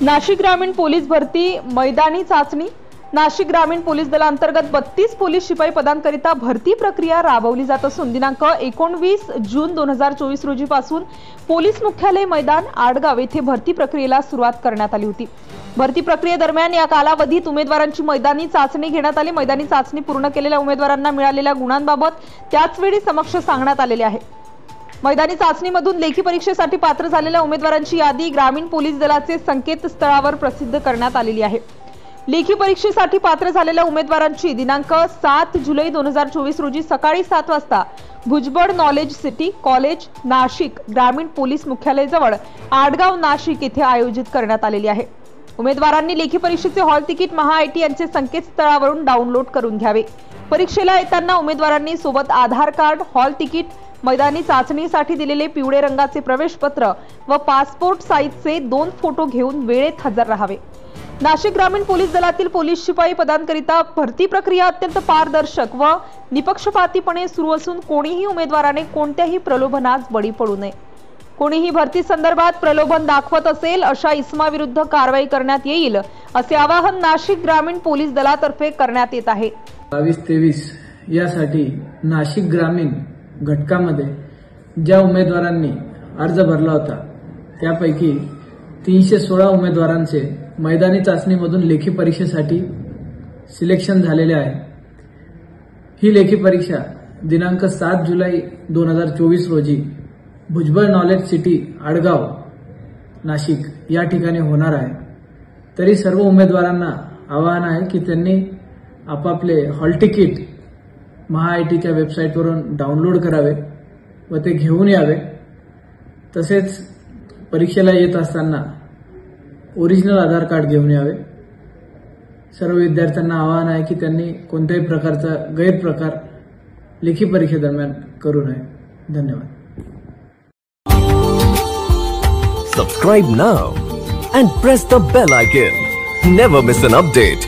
नाशिक ग्रामीण पोलीस भरती मैदानी चाचणी। नाशिक ग्रामीण पोलीस दलांतर्गत 32 पोलीस शिपाई पदांकरिता भरती प्रक्रिया राबवली जात असून दिनांक 19 जून 2024 रोजीपासून पोलीस मुख्यालय मैदान आडगाव येथे भरती प्रक्रियेला सुरुवात करण्यात आली होती। भरती प्रक्रियेदरम्यान या कालावधीत उमेदवारांची मैदानी चाचणी घेण्यात आली। मैदानी चाचणी पूर्ण केलेल्या उमेदवारांना मिळालेल्या गुणांबाबत त्याचवेळी समक्ष सांगण्यात आलेले आहे। मैदानी चाचणीमधून लेखी परीक्षेसाठी पात्र झालेल्या उमेदवारांची यादी ग्रामीण पोलीस दलाचे संकेतस्थळावर प्रसिद्ध करण्यात आलेली आहे। लेखी परीक्षेसाठी पात्र झालेल्या उमेदवारांची दिनांक 7 जुलै 2024 रोजी सकाळी 7 वाजता Bhujbal knowledge city college Nashik ग्रामीण पोलीस मुख्यालय जवळ आडगाव नाशिक येथे आयोजित करण्यात आलेली आहे। उमेदवारांनी लेखी परीक्षेचे हॉल तिकीट महाआयटी यांचे संकेतस्थळावरून डाउनलोड करून घ्यावे। परीक्षेला येताना उमेदवारांनी सोबत आधार कार्ड, हॉल तिकीट, मैदानी चाचणीसाठी दिलेले पिवळे रंगाचे प्रवेशपत्र व पासपोर्ट साईजचे 2 फोटो घेऊन वेळेत हजर राहावे। नाशिक ग्रामीण पोलीस दलातील पोलीस शिपाई पदांकरिता भरती प्रक्रिया अत्यंत पारदर्शक व निपक्षपातीपणे सुरू असून कोणीही उमेदवाराने कोणत्याही प्रलोभनास बळी पडू नये। कोणीही भरती संदर्भात प्रलोभन दाखवत असेल अशा इसमाविरुद्ध कारवाई करण्यात येईल असे आवाहन नाशिक ग्रामीण पोलीस दलातर्फे करण्यात येत आहे। 22-23 यासाठी नाशिक ग्रामीण घटकामध्ये ज्या उमेदवारांनी अर्ज भरला होता त्यापैकी 316 उमेदवारांचे मैदानी चाचणीमधून लेखी परीक्षेसाठी सिलेक्शन झालेले आहे। ही लेखी परीक्षा दिनांक 7 जुलै 2024 रोजी भुजबळ नॉलेज सिटी आडगाव नाशिक या ठिकाणी होणार आहे। तरी सर्व उमेदवारांना आवाहन आहे की त्यांनी आपापले हॉल तिकीट महाआयटीच्या वेबसाईटवरून डाउनलोड करावे व ते घेऊन यावे। तसेच परीक्षेला येत असताना ओरिजिनल आधार कार्ड घेऊन यावे। सर्व विद्यार्थ्यांना आवाहन आहे की त्यांनी कोणत्याही प्रकारचा गैरप्रकार लेखी परीक्षेदरम्यान करू नये। धन्यवाद। Subscribe now and press the bell icon. Never miss an update.